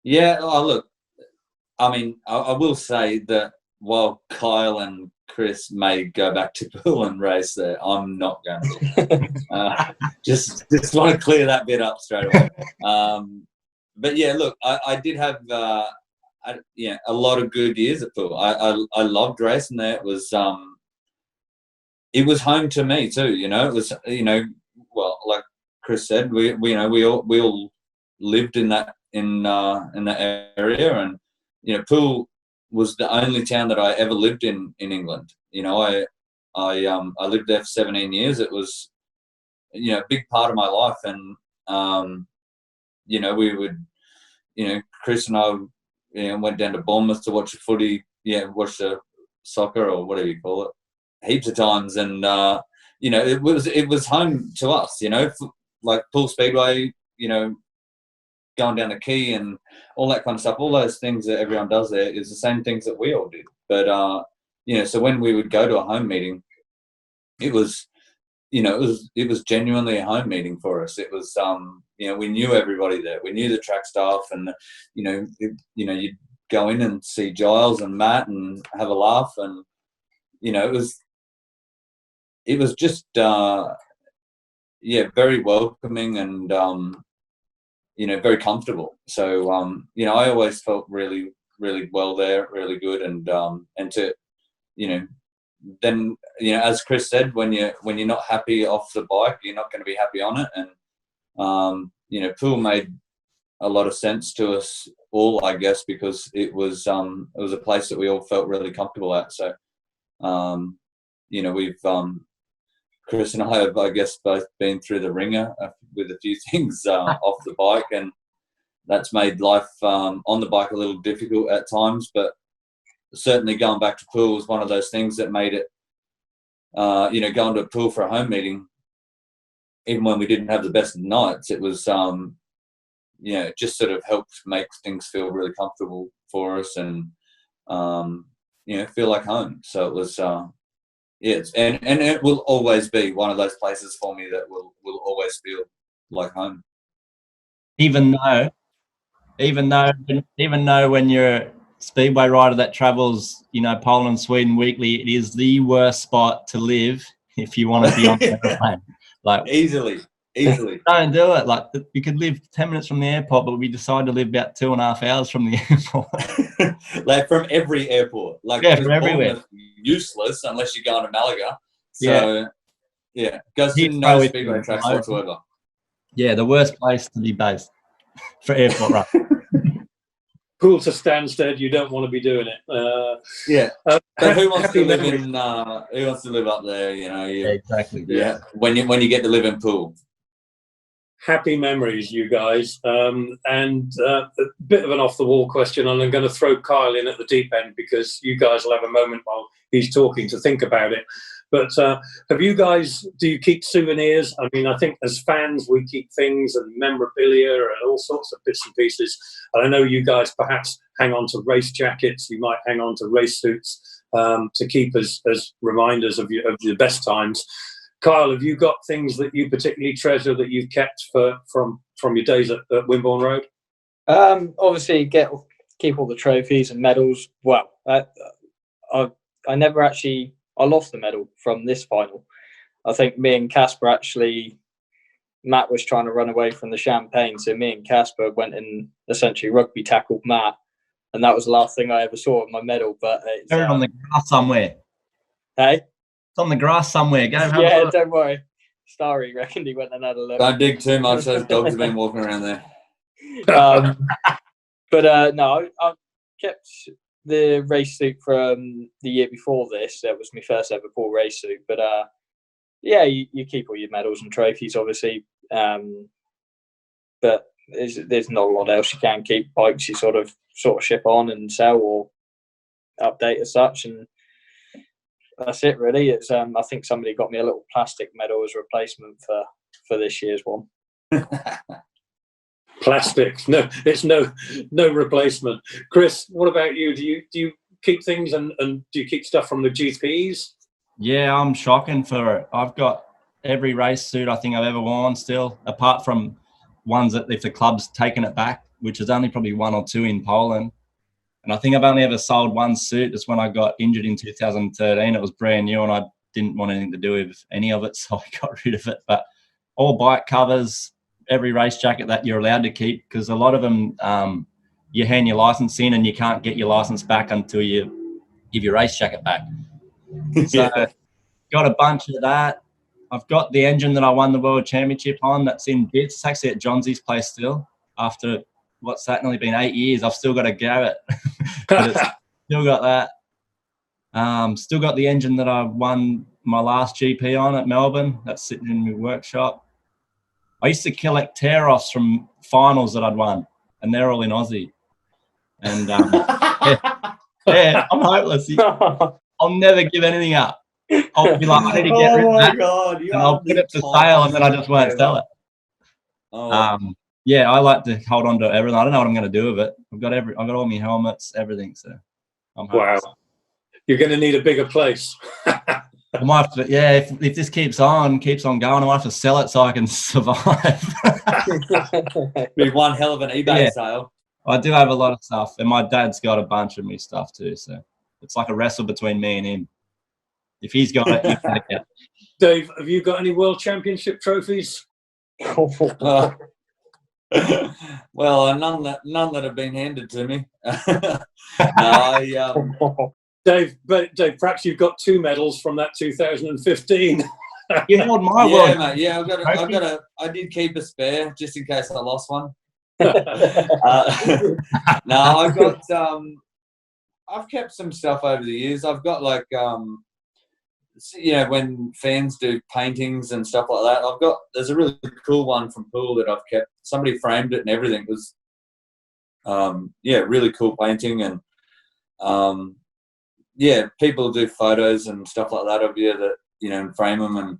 Speaker 3: Yeah, look. I mean, I will say that while Kyle and Chris may go back to Poole and race there, I'm not going to. Just want to clear that bit up straight away. But yeah, look, I did have a lot of good years at Poole. I loved racing there. It was home to me too. It was well, like Chris said, we all lived in that in that area. And you know, Poole was the only town that I ever lived in England. You know, I lived there for 17 years. It was, you know, a big part of my life. And you know, we would, you know, Chris and I, you know, went down to Bournemouth to watch the footy, watch the soccer or whatever you call it, heaps of times. And you know, it was home to us. You know, like Poole Speedway, you know, going down the quay and all that kind of stuff. All those things that everyone does there is the same things that we all did. But you know, so when we would go to a home meeting, it was, you know, it was genuinely a home meeting for us. It was, you know, we knew everybody there. We knew the track staff, and you know, you'd go in and see Giles and Matt and have a laugh, and you know, it was just very welcoming and you know, very comfortable. So you know, I always felt really, really well there, really good, and to, you know, then, you know, as Chris said, when you're not happy off the bike, you're not going to be happy on it. And you know, Poole made a lot of sense to us all, I guess, because it was a place that we all felt really comfortable at. So you know, we've Chris and I have, I guess, both been through the ringer with a few things off the bike, and that's made life on the bike a little difficult at times. But certainly going back to Poole was one of those things that made it, you know, going to Poole for a home meeting, even when we didn't have the best of nights, it was, you know, it just sort of helped make things feel really comfortable for us, and, you know, feel like home. So it was, and it will always be one of those places for me that will always feel like home.
Speaker 2: Even though when you're a speedway rider that travels, you know, Poland, Sweden weekly, it is the worst spot to live if you want to be on the airplane. Like
Speaker 3: easily.
Speaker 2: Don't do it. Like, you could live 10 minutes from the airport, but we decided to live about 2.5 hours from the airport.
Speaker 3: Like from every airport. Like,
Speaker 2: yeah, from everywhere.
Speaker 3: Useless unless you're going to Malaga. So goes to
Speaker 2: Here's
Speaker 3: no speedway tracks whatsoever.
Speaker 2: Yeah, the worst place to be based for airport run.
Speaker 1: Poole to Stansted, you don't want to be doing it.
Speaker 3: But who wants to live in? Who wants to live up there? You know.
Speaker 2: Exactly.
Speaker 3: Yeah. When you get to live in Poole.
Speaker 1: Happy memories, you guys. And a bit of an off-the-wall question, and I'm going to throw Kyle in at the deep end because you guys will have a moment while he's talking to think about it. But do you keep souvenirs? I mean, I think as fans, we keep things and memorabilia and all sorts of bits and pieces. And I know you guys perhaps hang on to race jackets. You might hang on to race suits to keep as reminders of your best times. Kyle, have you got things that you particularly treasure that you've kept from your days at Wimborne Road?
Speaker 4: Obviously, keep all the trophies and medals. Well, I never actually. I lost the medal from this final. I think me and Casper actually, Matt was trying to run away from the champagne, so me and Casper went and essentially rugby tackled Matt, and that was the last thing I ever saw of my medal. But it's
Speaker 2: on the grass somewhere.
Speaker 4: Hey,
Speaker 2: it's on the grass somewhere. Go have
Speaker 4: a look. Don't worry. Starry reckoned he went and had a look.
Speaker 3: Don't dig too much. Those dogs have been walking around there.
Speaker 4: But no, I've kept the race suit from the year before this. That was my first ever Poole race suit. But you keep all your medals and trophies, obviously. But there's not a lot else you can keep. Bikes you sort of ship on and sell or update as such, and that's it really. It's I think somebody got me a little plastic medal as a replacement for this year's one.
Speaker 1: Plastic? No, it's no replacement. Chris, what about you? Do you keep things and do you keep stuff from the GPs?
Speaker 2: Yeah, I'm shocking for it. I've got every race suit I think I've ever worn still, apart from ones that if the club's taken it back, which is only probably 1 or 2 in Poland. And I think I've only ever sold one suit. It's when I got injured in 2013. It was brand new and I didn't want anything to do with any of it, so I got rid of it. But all bike covers, every race jacket that you're allowed to keep, because a lot of them you hand your license in and you can't get your license back until you give your race jacket back. So got a bunch of that. I've got the engine that I won the World Championship on that's in bits. It's actually at Johnsie's place still after what's that? Nearly been 8 years. I've still got a Garrett, but it's still got that. Still got the engine that I won my last GP on at Melbourne. That's sitting in my workshop. I used to collect tear-offs from finals that I'd won, and they're all in Aussie. And yeah, I'm hopeless. I'll never give anything up. I'll be like, I need to get rid of that.
Speaker 3: God,
Speaker 2: And I'll put it for sale, and then I just won't sell it.
Speaker 3: Oh.
Speaker 2: Yeah, I like to hold on to everything. I don't know what I'm going to do with it. I've got all my helmets, everything. So I'm hopeless.
Speaker 1: Wow, you're going to need a bigger place.
Speaker 2: I might have to, yeah, if this keeps on going, I might have to sell it so I can survive.
Speaker 3: Be one hell of an eBay sale.
Speaker 2: I do have a lot of stuff, and my dad's got a bunch of me stuff too. So it's like a wrestle between me and him. If he's got it, he'll take it.
Speaker 1: Dave, have you got any World Championship trophies?
Speaker 3: Well, none that have been handed to me. No,
Speaker 1: Dave, perhaps you've got 2 medals from that 2015.
Speaker 2: You held my
Speaker 3: yeah,
Speaker 2: world.
Speaker 3: mate. Yeah, I did keep a spare just in case I lost one. No, I've kept some stuff over the years. I've got like, when fans do paintings and stuff like that, there's a really cool one from Poole that I've kept. Somebody framed it and everything. It was, really cool painting. And, people do photos and stuff like that of you that, and frame them. And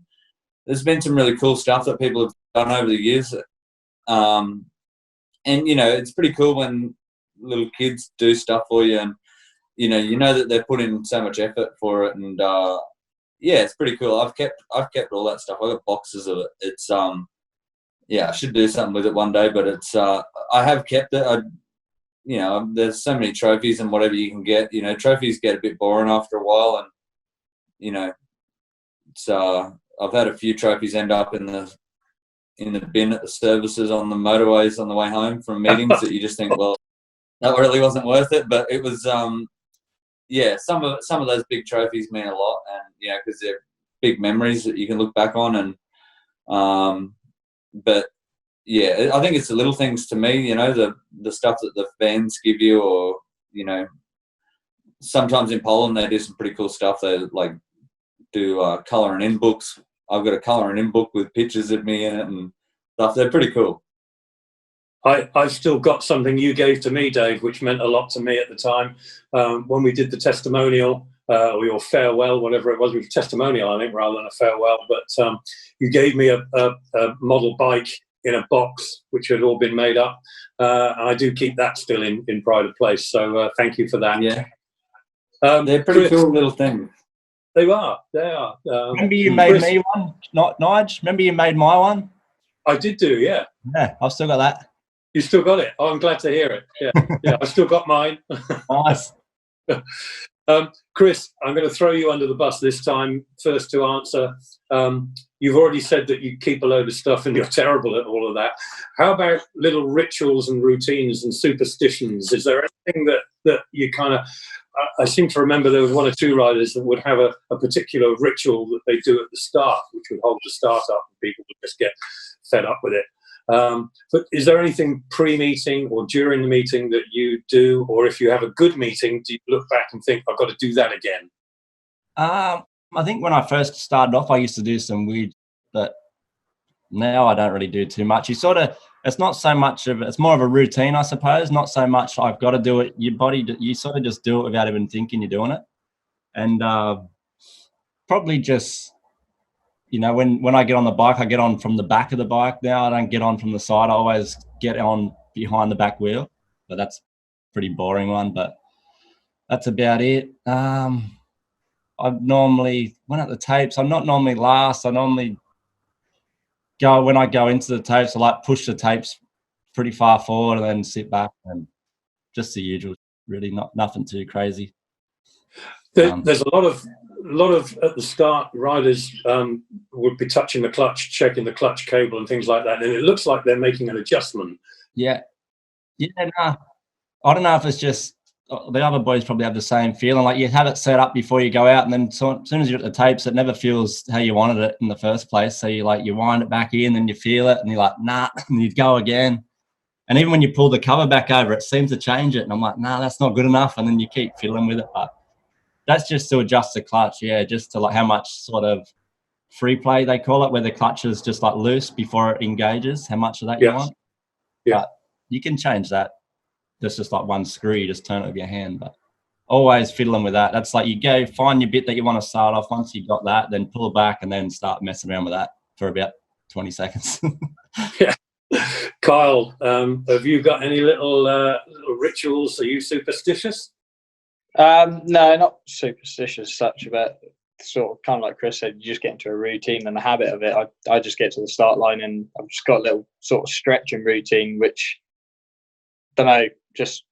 Speaker 3: there's been some really cool stuff that people have done over the years. And, it's pretty cool when little kids do stuff for you and, you know that they're putting in so much effort for it. And, it's pretty cool. I've kept all that stuff. I've got boxes of it. It's, I should do something with it one day, but it's, I have kept it. There's so many trophies and whatever you can get, trophies get a bit boring after a while. And, it's, I've had a few trophies end up in the bin at the services on the motorways on the way home from meetings that you just think, well, that really wasn't worth it. But it was, some of those big trophies mean a lot, and because they're big memories that you can look back on. And I think it's the little things to me, the stuff that the fans give you, or sometimes in Poland they do some pretty cool stuff. They like do colouring in books. I've got a colouring in book with pictures of me in it and stuff. They're pretty cool.
Speaker 1: I've still got something you gave to me, Dave, which meant a lot to me at the time. When we did the testimonial, or your farewell, whatever it was, with testimonial, I think, rather than a farewell. But you gave me a model bike in a box, which had all been made up. I do keep that still in pride of place. So thank you for that.
Speaker 3: Yeah. They're pretty cool little things.
Speaker 1: They are.
Speaker 2: Remember you made me one, not Nige? Remember you made my one?
Speaker 1: I did do, yeah.
Speaker 2: Yeah, I've still got that.
Speaker 1: You still got it? Oh, I'm glad to hear it. Yeah, I've still got mine.
Speaker 2: Nice.
Speaker 1: Chris, I'm going to throw you under the bus this time, first to answer. You've already said that you keep a load of stuff and you're terrible at all of that. How about little rituals and routines and superstitions? Is there anything that you kind of... I seem to remember there was 1 or 2 riders that would have a particular ritual that they do at the start, which would hold the start up and people would just get fed up with it. But is there anything pre-meeting or during the meeting that you do, or if you have a good meeting, do you look back and think, I've got to do that again?
Speaker 2: I think when I first started off, I used to do some weird, but now I don't really do too much. It's not so much of it's more of a routine, I suppose. Not so much I've got to do it. Your body, you sort of just do it without even thinking you're doing it. And probably just, when I get on the bike, I get on from the back of the bike now. I don't get on from the side. I always get on behind the back wheel. But that's a pretty boring one, but that's about it. I've normally, when at the tapes, I'm not normally last. I normally when I go into the tapes, I like push the tapes pretty far forward and then sit back, and just the usual, really nothing too crazy.
Speaker 1: There's a lot of at the start riders would be touching the clutch, checking the clutch cable and things like that, and it looks like they're making an adjustment.
Speaker 2: Yeah. I don't know if it's just the other boys probably have the same feeling. Like you have it set up before you go out, and then as soon as you're at the tapes, it never feels how you wanted it in the first place. So you wind it back in, and you feel it, and you're like, nah, and you go again. And even when you pull the cover back over, it seems to change it. And I'm like, nah, that's not good enough. And then you keep fiddling with it. But that's just to adjust the clutch, yeah, just to like how much sort of free play they call it, where the clutch is just like loose before it engages, how much of that you want.
Speaker 1: Yeah.
Speaker 2: But you can change that. That's just like one screw, you just turn it with your hand. But always fiddling with that. That's like you go find your bit that you want to start off. Once you've got that, then pull back and then start messing around with that for about 20 seconds.
Speaker 1: Yeah. Kyle, have you got any little rituals? Are you superstitious?
Speaker 4: No, not superstitious as such, but sort of kind of like Chris said, you just get into a routine and a habit of it. I just get to the start line and I've just got a little sort of stretching routine, which, don't know, just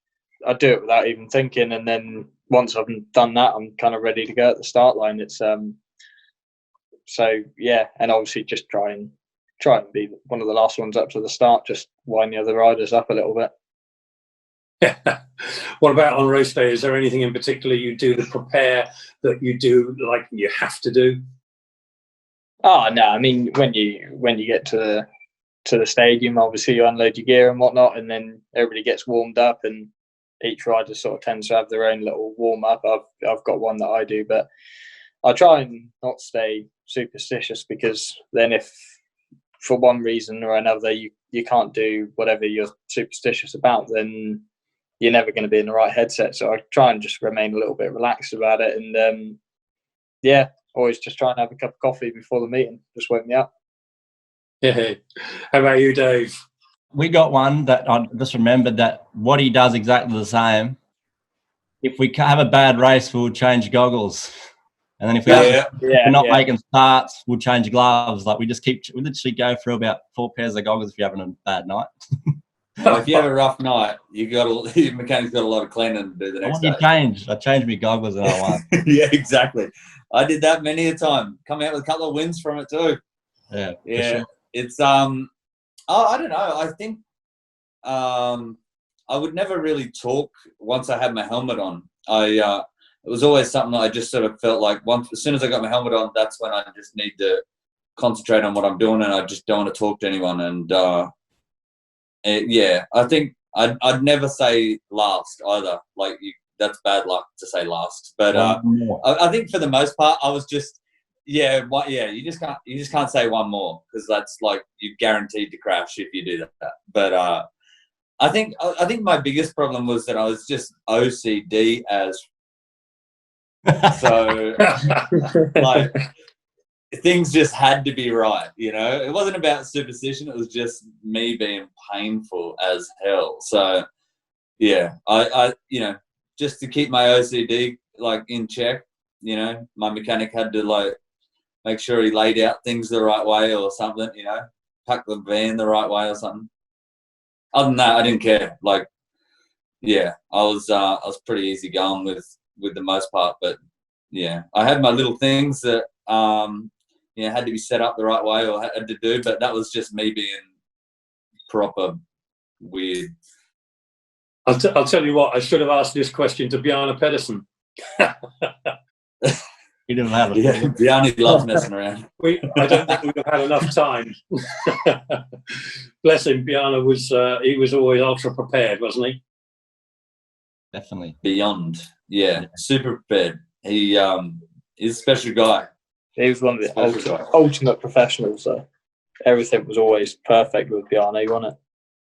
Speaker 4: I do it without even thinking, and then once I've done that, I'm kind of ready to go at the start line. It's so yeah, and obviously just try and be one of the last ones up to the start, just wind the other riders up a little bit.
Speaker 1: What about on race day? Is there anything in particular you do to prepare that you do like you have to do?
Speaker 4: Oh no, I mean when you get to the stadium, obviously you unload your gear and whatnot, and then everybody gets warmed up, and each rider sort of tends to have their own little warm up. I've got one that I do, but I try and not stay superstitious, because then if for one reason or another you can't do whatever you're superstitious about, then you're never going to be in the right headset. So I try and just remain a little bit relaxed about it, and yeah, always just try and have a cup of coffee before the meeting. Just wake me up.
Speaker 1: Yeah. How about you, Dave?
Speaker 2: We got one that I just remembered that what he does exactly the same. If we have a bad race, we'll change goggles. And then if we're not making starts, we'll change gloves. Like we literally go through about 4 pairs of goggles if you're having a bad night.
Speaker 3: Well, if you have a rough night, your mechanic's got a lot of cleaning to do the next day.
Speaker 2: I changed my goggles and I won.
Speaker 3: Yeah, exactly. I did that many a time. Come out with a couple of wins from it too.
Speaker 2: Yeah.
Speaker 3: Yeah.
Speaker 2: Sure.
Speaker 3: It's I don't know. I think I would never really talk once I had my helmet on. It was always something that I just sort of felt like as soon as I got my helmet on, that's when I just need to concentrate on what I'm doing, and I just don't want to talk to anyone. And yeah, I think I'd never say last either. Like that's bad luck to say last. But I think for the most part, I was just you just can't say one more, because that's like you're guaranteed to crash if you do that. But I think my biggest problem was that I was just OCD as so like things just had to be right, you know. It wasn't about superstition, it was just me being painful as hell. So yeah, I you know, just to keep my OCD like in check, you know, my mechanic had to like make sure he laid out things the right way or something, you know, pack the van the right way or something. Other than that, I didn't care. Like, yeah, I was pretty easy going with the most part. But yeah, I had my little things that had to be set up the right way or had to do. But that was just me being proper weird.
Speaker 1: I'll tell you what. I should have asked this question to Bjarne Pedersen.
Speaker 2: He didn't have it.
Speaker 3: Yeah, Bjarne loves messing around.
Speaker 1: I don't think we'd have had enough time. Bless him. Bjarne was always ultra prepared, wasn't he?
Speaker 2: Definitely.
Speaker 3: Beyond. Yeah, super prepared. He's a special guy.
Speaker 4: He was one of the ultimate professionals. So everything was always perfect with Bjarne, wasn't it?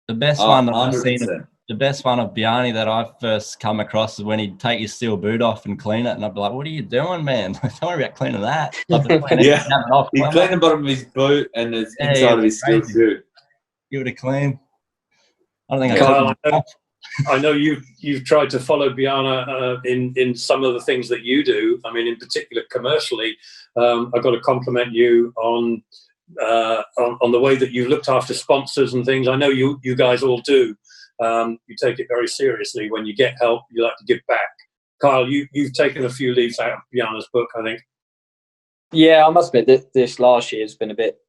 Speaker 2: The best one that
Speaker 3: 100%.
Speaker 2: I've seen. The best one of Bjarne that I first come across is when he'd take his steel boot off and clean it, and I'd be like, "What are you doing, man? Don't worry about cleaning that."
Speaker 3: Yeah, he cleaned the bottom of his boot and the inside of his steel shoe.
Speaker 2: Give it a clean. I don't think
Speaker 1: Kyle, I know you've tried to follow Bjarne in some of the things that you do. I mean, in particular, commercially, I've got to compliment you on the way that you looked after sponsors and things. I know you guys all do. You take it very seriously. When you get help, you like to give back. Kyle, you've taken a few leaves out of Bjarne's book, I think. Yeah,
Speaker 4: I must admit this last year has been a bit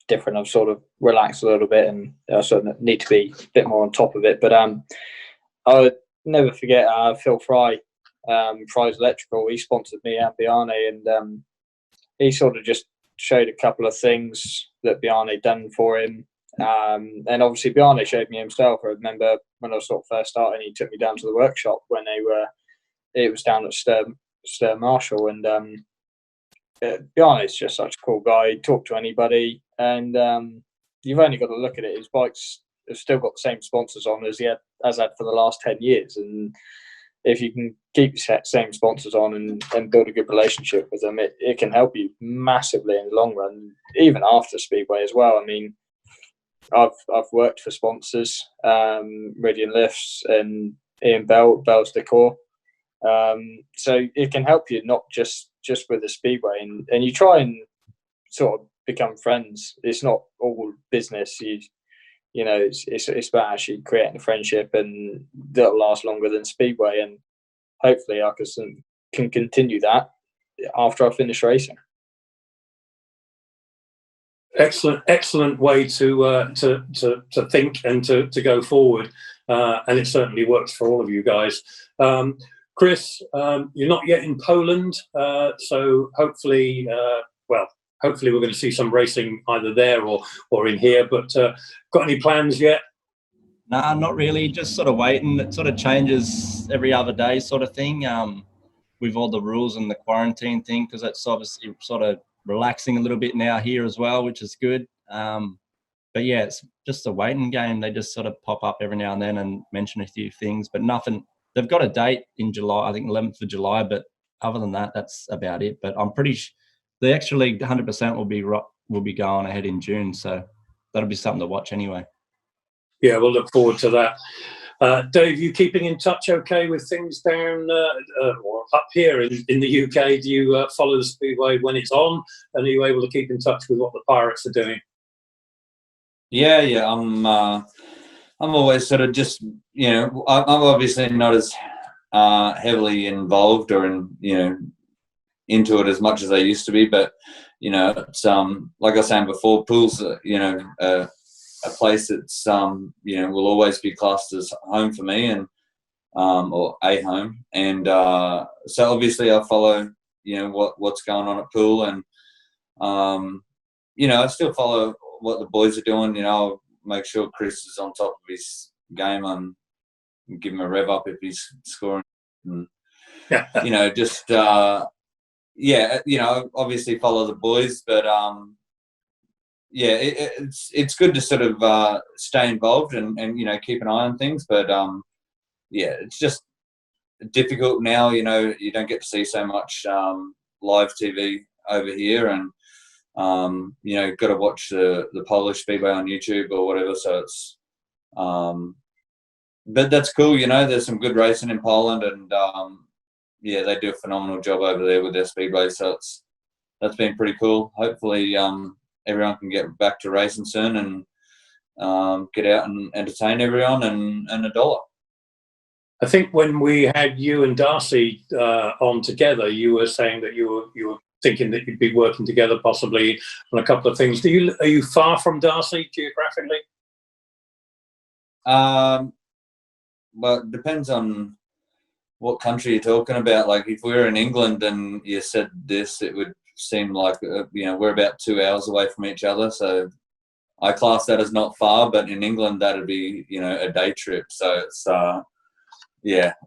Speaker 4: different. I've sort of relaxed a little bit, and I sort of need to be a bit more on top of it. But I would never forget Phil Fry, Fry's Electrical. He sponsored me and Bjarne, and he sort of just showed a couple of things that Bjarne done for him, And obviously Bjarne showed me himself. I remember when I was sort of first starting, he took me down to the workshop when it was down at Stir Marshall, and Bjarne is just such a cool guy. He'd talk to anybody, and you've only got to look at it. His bikes have still got the same sponsors on as had for the last 10 years, and if you can keep the same sponsors on and build a good relationship with them, it can help you massively in the long run, even after Speedway as well. I mean, I've worked for sponsors, Meridian Lifts and Ian Bell's Decor. So it can help you not just with the Speedway, and you try and sort of become friends. It's not all business. You know, it's about actually creating a friendship, and that'll last longer than Speedway. And hopefully, I can continue that after I finish racing.
Speaker 1: Excellent way to think and to go forward, and it certainly works for all of you guys. Chris, you're not yet in Poland, so hopefully, hopefully we're going to see some racing either there or in here. But got any plans yet?
Speaker 2: Nah, not really. Just sort of waiting. It sort of changes every other day, sort of thing. With all the rules and the quarantine thing, because that's obviously sort of relaxing a little bit now here as well, which is good. But yeah, it's just a waiting game. They just sort of pop up every now and then and mention a few things, but nothing. They've got a date in July, I think 11th of July, but other than that, that's about it. But I'm pretty sure the extra league 100% will be going ahead in June, so that'll be something to watch anyway.
Speaker 1: Yeah, we'll look forward to that. Dave, you keeping in touch okay with things down or up here in the UK? Do you follow the Speedway when it's on, and are you able to keep in touch with what the Pirates are doing?
Speaker 3: Yeah. I'm always sort of just, you know, I'm obviously not as heavily involved or into it as much as I used to be, but you know, it's like I was saying before, Poole's a place that's will always be classed as home for me, and or a home, and so obviously I follow what's going on at Poole, and I still follow what the boys are doing. I'll make sure Chris is on top of his game and give him a rev up if he's scoring, and obviously follow the boys, but it's good to sort of stay involved and keep an eye on things, but it's just difficult now. You don't get to see so much live TV over here, and got to watch the Polish Speedway on YouTube or whatever. So it's but that's cool. There's some good racing in Poland, and they do a phenomenal job over there with their Speedway. So that's been pretty cool. Hopefully everyone can get back to racing soon and get out and entertain everyone and a dollar.
Speaker 1: I think when we had you and Darcy on together, you were saying that you were thinking that you'd be working together possibly on a couple of things. Are you far from Darcy geographically?
Speaker 3: Well, it depends on what country you're talking about. Like if we were in England and you said this, it would seem like we're about 2 hours away from each other. So I class that as not far, but in England that'd be a day trip. So it's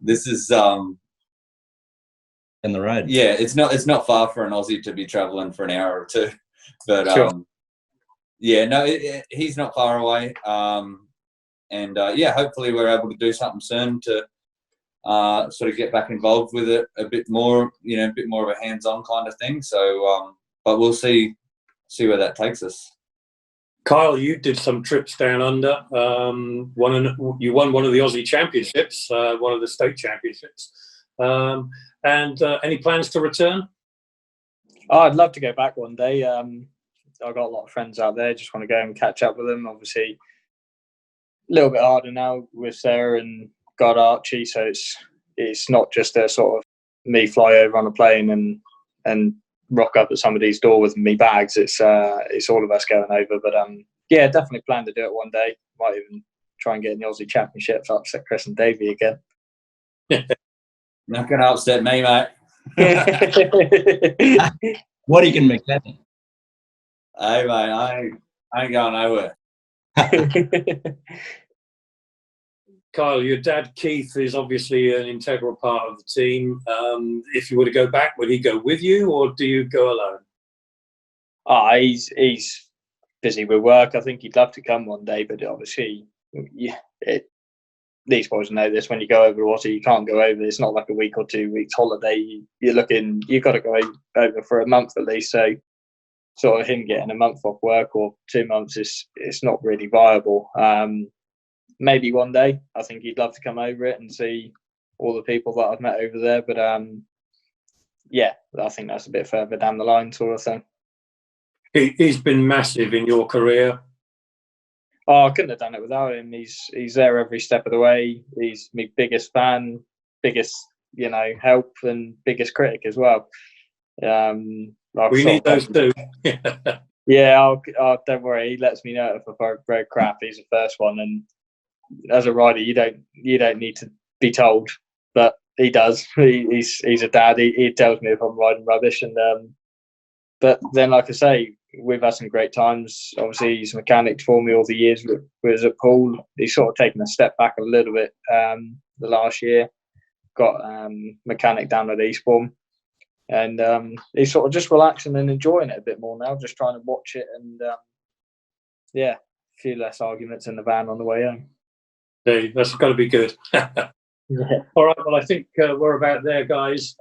Speaker 3: this is
Speaker 2: in the road.
Speaker 3: Yeah, it's not far for an Aussie to be traveling for an hour or two, but
Speaker 1: sure.
Speaker 3: He's not far away. And hopefully we're able to do something soon to sort of get back involved with it a bit more, a bit more of a hands-on kind of thing. So, but we'll see where that takes us.
Speaker 1: Kyle, you did some trips down under. You won one of the Aussie championships, one of the state championships. And any plans to return?
Speaker 4: Oh, I'd love to go back one day. I've got a lot of friends out there. Just want to go and catch up with them. Obviously, a little bit harder now with Sarah and God Archie, so it's not just a sort of me fly over on a plane and rock up at somebody's door with me bags. It's all of us going over. But definitely plan to do it one day. Might even try and get in the Aussie Championships, upset Chris and Davey again.
Speaker 3: Not going to upset me, mate.
Speaker 2: What are you going to make that?
Speaker 3: Hey, mate, I ain't going nowhere.
Speaker 1: Kyle, your dad Keith is obviously an integral part of the team. If you were to go back, would he go with you, or do you go alone?
Speaker 4: He's busy with work. I think he'd love to come one day, but obviously, these boys know this. When you go over to Aussie, you can't go over. It's not like a week or 2 weeks holiday. You've got to go over for a month at least. So, sort of him getting a month off work or 2 months it's not really viable. Maybe one day. I think he'd love to come over it and see all the people that I've met over there. But yeah, I think that's a bit further down the line, sort of thing.
Speaker 1: He's been massive in your career.
Speaker 4: Oh, I couldn't have done it without him. He's there every step of the way. He's my biggest fan, biggest help, and biggest critic as well.
Speaker 1: We need those two.
Speaker 4: Yeah, don't worry. He lets me know if I break crap. He's the first one, and as a rider, you don't need to be told, but he does. He's a dad. He tells me if I'm riding rubbish, and but then, like I say, we've had some great times. Obviously, he's mechanicked for me all the years we was at Poole. He's sort of taken a step back a little bit the last year. Got mechanic down at Eastbourne, and he's sort of just relaxing and enjoying it a bit more now, just trying to watch it, and a few less arguments in the van on the way home.
Speaker 1: Hey, that's got to be good.
Speaker 4: Yeah.
Speaker 1: All right, well, I think we're about there, guys.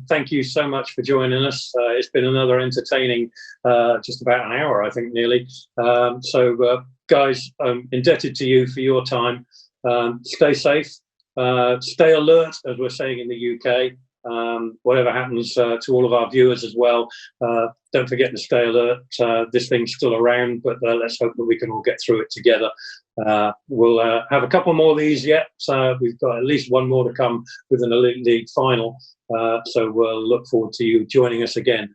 Speaker 1: Thank you so much for joining us. It's been another entertaining, just about an hour, I think, nearly. So, guys, I'm indebted to you for your time. Stay safe, stay alert, as we're saying in the UK. Whatever happens to all of our viewers as well, don't forget to stay alert. This thing's still around, but let's hope that we can all get through it together. We'll have a couple more of these yet. We've got at least one more to come with an Elite League final. So we'll look forward to you joining us again.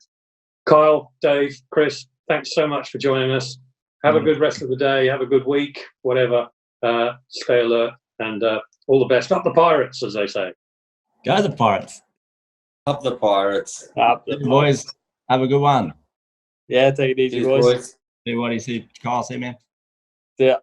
Speaker 1: Kyle, Dave, Chris, thanks so much for joining us. Have a good rest of the day. Have a good week, whatever. Stay alert, and all the best. Up the Pirates, as they say.
Speaker 2: Go the Pirates.
Speaker 3: Up the Pirates.
Speaker 4: Up the
Speaker 2: Boys, have a good one.
Speaker 4: Yeah, take it easy,
Speaker 3: Cheers, boys.
Speaker 2: See what you see, Kyle, see, man.
Speaker 4: Yeah.